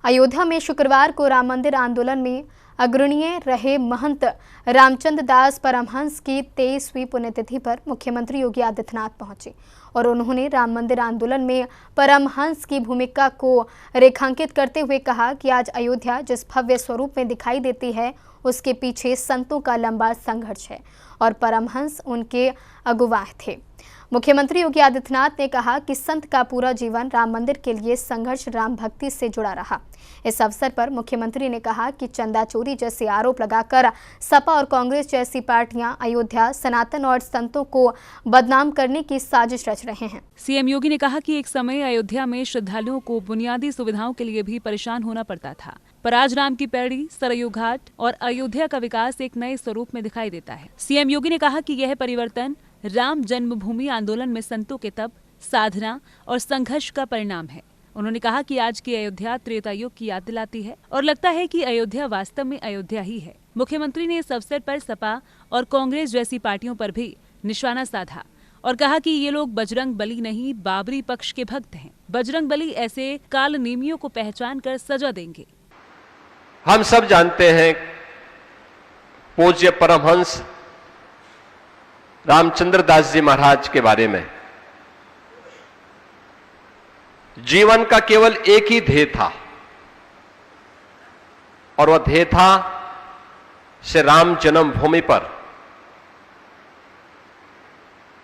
अयोध्या में शुक्रवार को राम मंदिर आंदोलन में अग्रणीय रहे महंत रामचंद्र दास परमहंस की 23वीं पुण्यतिथि पर मुख्यमंत्री योगी आदित्यनाथ पहुंचे और उन्होंने राम मंदिर आंदोलन में परमहंस की भूमिका को रेखांकित करते हुए कहा कि आज अयोध्या जिस भव्य स्वरूप में दिखाई देती है उसके पीछे संतों का लंबा संघर्ष है और परमहंस उनके अगुवाह थे। मुख्यमंत्री योगी आदित्यनाथ ने कहा कि संत का पूरा जीवन राम मंदिर के लिए संघर्ष राम भक्ति से जुड़ा रहा। इस अवसर पर मुख्यमंत्री ने कहा कि चंदा चोरी जैसे आरोप लगाकर सपा और कांग्रेस जैसी पार्टियां अयोध्या, सनातन और संतों को बदनाम करने की साजिश रच रहे हैं। सीएम योगी ने कहा कि एक समय अयोध्या में श्रद्धालुओं को बुनियादी सुविधाओं के लिए भी परेशान होना पड़ता था, पर आज राम की पैड़ी, सरयू घाट और अयोध्या का विकास एक नए स्वरूप में दिखाई देता है। सीएम योगी ने कहा कि यह परिवर्तन राम जन्मभूमि आंदोलन में संतों के तप, साधना और संघर्ष का परिणाम है। उन्होंने कहा कि आज की अयोध्या त्रेता युग की याद दिलाती है और लगता है कि अयोध्या वास्तव में अयोध्या ही है। मुख्यमंत्री ने इस अवसर पर सपा और कांग्रेस जैसी पार्टियों पर भी निशाना साधा और कहा कि ये लोग बजरंग बली नहीं, बाबरी पक्ष के भक्त हैं। बजरंग बली ऐसे काल नेमियों को पहचान कर सजा देंगे। हम सब जानते हैं पूज्य परमहंस रामचंद्र दास जी महाराज के बारे में। जीवन का केवल एक ही ध्येय था और वह ध्येय था श्री राम जन्मभूमि पर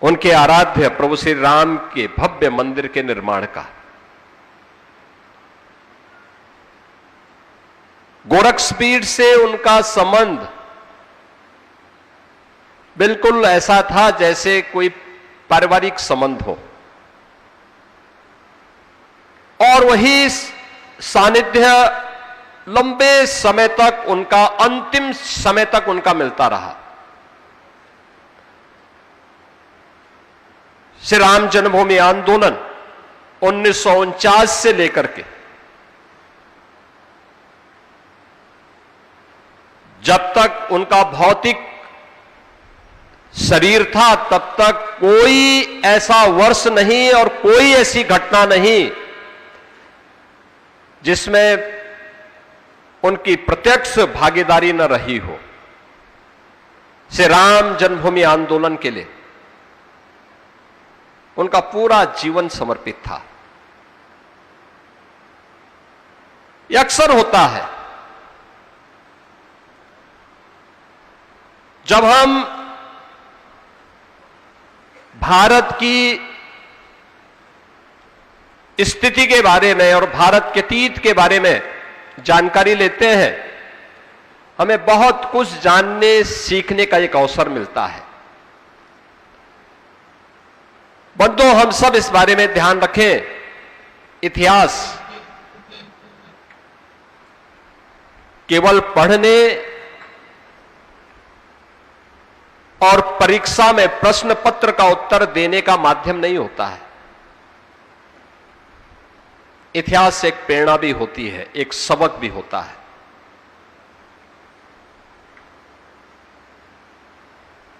उनके आराध्य प्रभु श्री राम के भव्य मंदिर के निर्माण का। गोरक्षपीठ से उनका संबंध बिल्कुल ऐसा था जैसे कोई पारिवारिक संबंध हो और वही सानिध्य लंबे समय तक उनका, अंतिम समय तक उनका मिलता रहा। श्री राम जन्मभूमि आंदोलन 1949 से लेकर के जब तक उनका भौतिक शरीर था तब तक कोई ऐसा वर्ष नहीं और कोई ऐसी घटना नहीं जिसमें उनकी प्रत्यक्ष भागीदारी न रही हो। श्री राम जन्मभूमि आंदोलन के लिए उनका पूरा जीवन समर्पित था। यह अक्सर होता है जब हम भारत की स्थिति के बारे में और भारत के अतीत के बारे में जानकारी लेते हैं, हमें बहुत कुछ जानने सीखने का एक अवसर मिलता है। बंधुओं, हम सब इस बारे में ध्यान रखें, इतिहास केवल पढ़ने और परीक्षा में प्रश्न पत्र का उत्तर देने का माध्यम नहीं होता है। इतिहास एक प्रेरणा भी होती है, एक सबक भी होता है।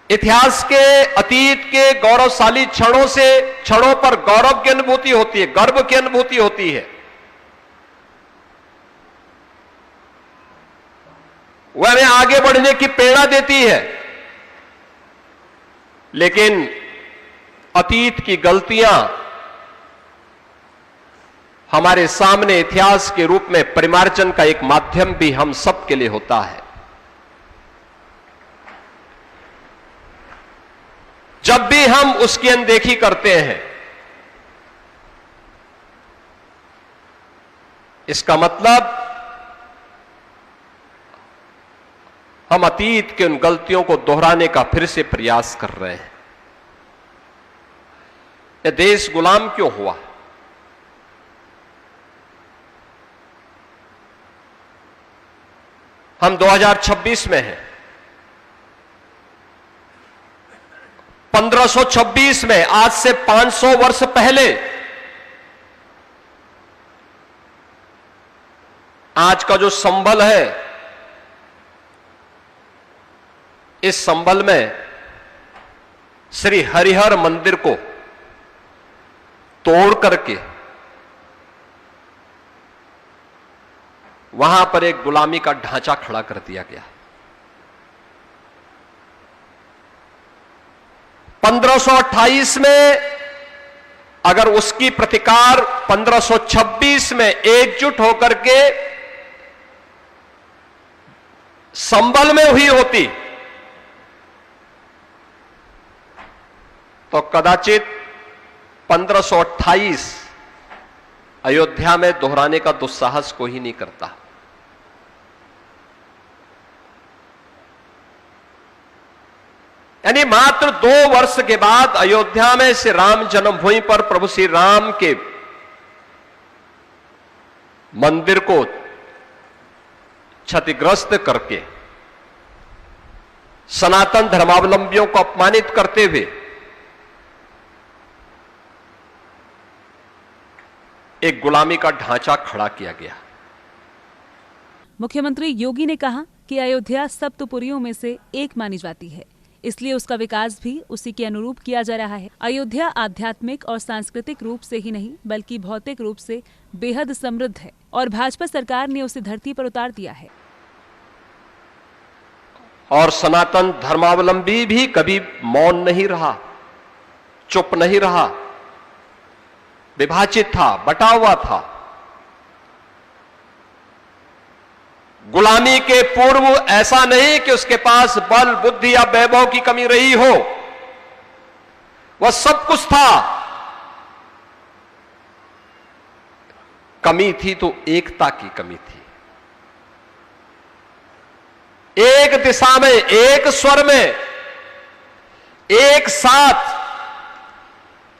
इतिहास के अतीत के गौरवशाली क्षणों पर गौरव की अनुभूति होती है, गर्व की अनुभूति होती है। वह हमें आगे बढ़ने की प्रेरणा देती है, लेकिन अतीत की गलतियां हमारे सामने इतिहास के रूप में परिमार्जन का एक माध्यम भी हम सब के लिए होता है। जब भी हम उसकी अनदेखी करते हैं, इसका मतलब हम अतीत के उन गलतियों को दोहराने का फिर से प्रयास कर रहे हैं। यह देश गुलाम क्यों हुआ? हम 2026 में हैं। 1526 में, आज से 500 वर्ष पहले, आज का जो संबल है, इस संबल में श्री हरिहर मंदिर को तोड़ करके वहां पर एक गुलामी का ढांचा खड़ा कर दिया गया। 1528 में अगर उसकी प्रतिकार 1526 में एकजुट होकर के संभल में हुई होती तो कदाचित 1528 अयोध्या में दोहराने का दुस्साहस कोई ही नहीं करता। यानी मात्र 2 वर्ष के बाद अयोध्या में श्री राम जन्मभूमि पर प्रभु श्री राम के मंदिर को क्षतिग्रस्त करके सनातन धर्मावलंबियों को अपमानित करते हुए एक गुलामी का ढांचा खड़ा किया गया। मुख्यमंत्री योगी ने कहा कि अयोध्या सप्तपुरियों में से एक मानी जाती है, इसलिए उसका विकास भी उसी के अनुरूप किया जा रहा है। अयोध्या आध्यात्मिक और सांस्कृतिक रूप से ही नहीं बल्कि भौतिक रूप से बेहद समृद्ध है और भाजपा सरकार ने उसे धरती पर उतार दिया है। और सनातन धर्मावलंबी भी कभी मौन नहीं रहा, चुप नहीं रहा, विभाजित था, बटा हुआ था। गुलामी के पूर्व ऐसा नहीं कि उसके पास बल, बुद्धि या वैभव की कमी रही हो, वह सब कुछ था। कमी थी तो एकता की कमी थी, एक दिशा में, एक स्वर में, एक साथ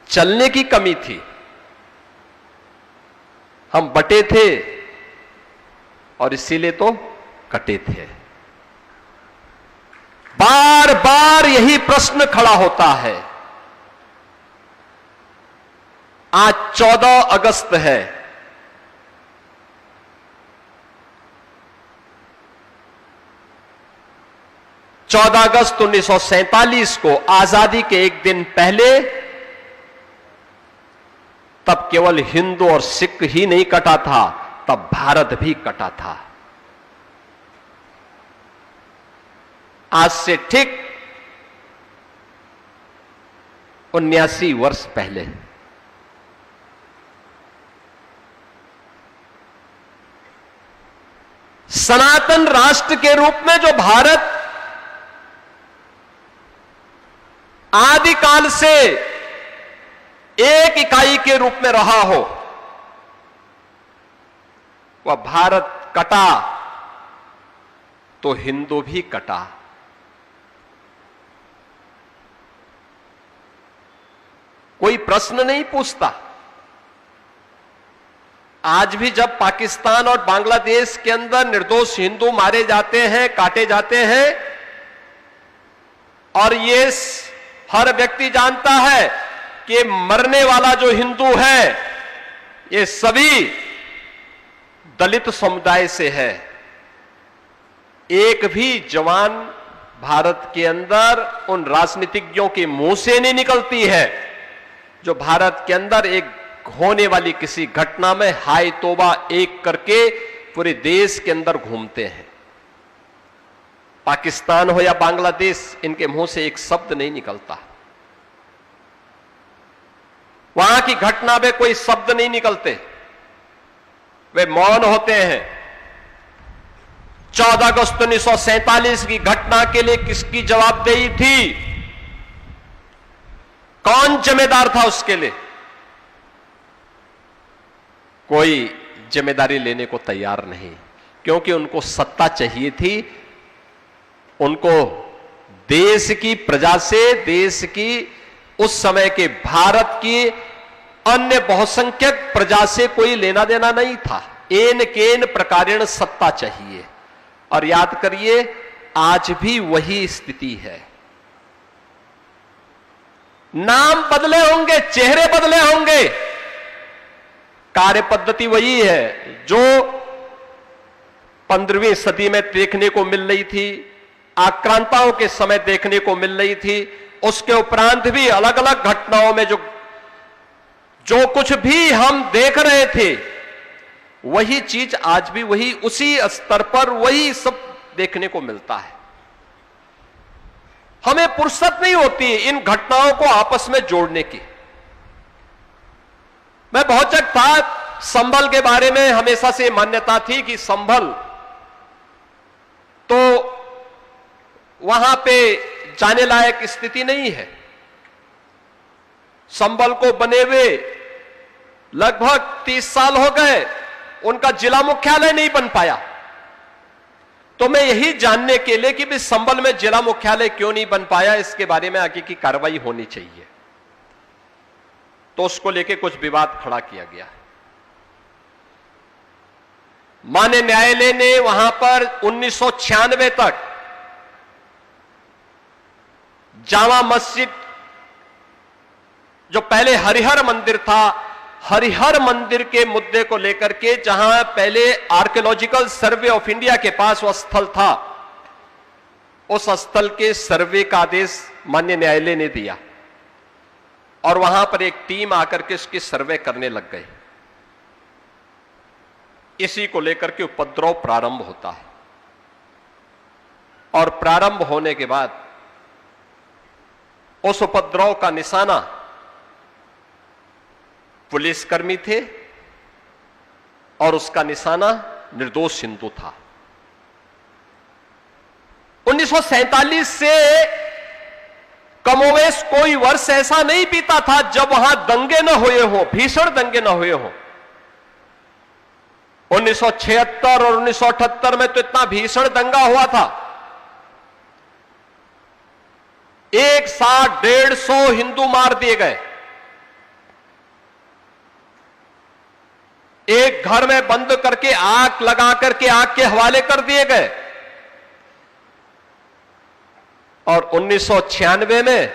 चलने की कमी थी। हम बटे थे और इसीलिए तो कटे थे। बार बार यही प्रश्न खड़ा होता है। आज 14 अगस्त है। अगस्त 1947 को आजादी के एक दिन पहले तब केवल हिंदू और सिख ही नहीं कटा था, तब भारत भी कटा था। आज से ठीक 79 वर्ष पहले सनातन राष्ट्र के रूप में जो भारत आदिकाल से एक इकाई के रूप में रहा हो, वह भारत कटा तो हिंदू भी कटा। कोई प्रश्न नहीं पूछता। आज भी जब पाकिस्तान और बांग्लादेश के अंदर निर्दोष हिंदू मारे जाते हैं, काटे जाते हैं, और ये हर व्यक्ति जानता है कि मरने वाला जो हिंदू है ये सभी दलित समुदाय से है। एक भी जवान भारत के अंदर उन राजनीतिज्ञों के मुंह से नहीं निकलती है जो भारत के अंदर एक होने वाली किसी घटना में हाय तौबा एक करके पूरे देश के अंदर घूमते हैं। पाकिस्तान हो या बांग्लादेश, इनके मुंह से एक शब्द नहीं निकलता। वहां की घटना में कोई शब्द नहीं निकलते, वे मौन होते हैं। 14 अगस्त 1947 की घटना के लिए किसकी जवाबदेही थी? कौन जिम्मेदार था उसके लिए? कोई जिम्मेदारी लेने को तैयार नहीं, क्योंकि उनको सत्ता चाहिए थी। उनको देश की प्रजा से, देश की उस समय के भारत की अन्य बहुसंख्यक प्रजा से कोई लेना देना नहीं था। एन केन प्रकारेण सत्ता चाहिए। और याद करिए, आज भी वही स्थिति है। नाम बदले होंगे, चेहरे बदले होंगे, कार्य पद्धति वही है जो 15वीं सदी में देखने को मिल रही थी, आक्रांताओं के समय देखने को मिल रही थी। उसके उपरांत भी अलग अलग घटनाओं में जो कुछ भी हम देख रहे थे, वही चीज आज भी वही उसी स्तर पर वही सब देखने को मिलता है। हमें फुर्सत नहीं होती इन घटनाओं को आपस में जोड़ने की। मैं बहुचक था, संभल के बारे में हमेशा से मान्यता थी कि संभल तो वहां पे जाने लायक स्थिति नहीं है। संभल को बने हुए लगभग 30 साल हो गए, उनका जिला मुख्यालय नहीं बन पाया। तो मैं यही जानने के लिए कि भी संभल में जिला मुख्यालय क्यों नहीं बन पाया, इसके बारे में आगे की कार्रवाई होनी चाहिए। तो उसको लेके कुछ विवाद खड़ा किया गया। माननीय न्यायालय ने वहां पर 1996 तक जामा मस्जिद, जो पहले हरिहर मंदिर था, हरिहर मंदिर के मुद्दे को लेकर के जहां पहले आर्कियोलॉजिकल सर्वे ऑफ इंडिया के पास वह स्थल था, उस स्थल के सर्वे का आदेश माननीय न्यायालय ने दिया और वहां पर एक टीम आकर के उसकी सर्वे करने लग गई। इसी को लेकर के उपद्रव प्रारंभ होता है और प्रारंभ होने के बाद उस उपद्रव का निशाना पुलिसकर्मी थे और उसका निशाना निर्दोष हिंदू था। 1947 से कमोवेश कोई वर्ष ऐसा नहीं बीता था जब वहां दंगे न हुए हो, भीषण दंगे न हुए हो। 1976 और 1978 में तो इतना भीषण दंगा हुआ था, एक साथ 150 हिंदू मार दिए गए, एक घर में बंद करके आग लगा करके आग के हवाले कर दिए गए। और 1996 में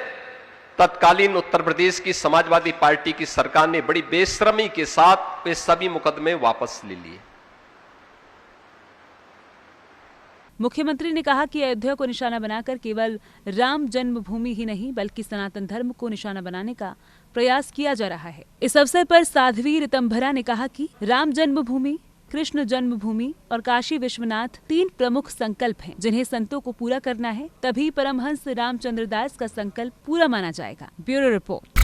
तत्कालीन उत्तर प्रदेश की समाजवादी पार्टी की सरकार ने बड़ी बेशर्मी के साथ वे सभी मुकदमे वापस ले लिए। मुख्यमंत्री ने कहा कि अयोध्या को निशाना बनाकर केवल राम जन्मभूमि ही नहीं बल्कि सनातन धर्म को निशाना बनाने का प्रयास किया जा रहा है। इस अवसर पर साध्वी ऋतंभरा ने कहा कि राम जन्मभूमि, कृष्ण जन्मभूमि और काशी विश्वनाथ 3 प्रमुख संकल्प हैं, जिन्हें संतों को पूरा करना है, तभी परमहंस रामचंद्र दास का संकल्प पूरा माना जाएगा। Bureau report.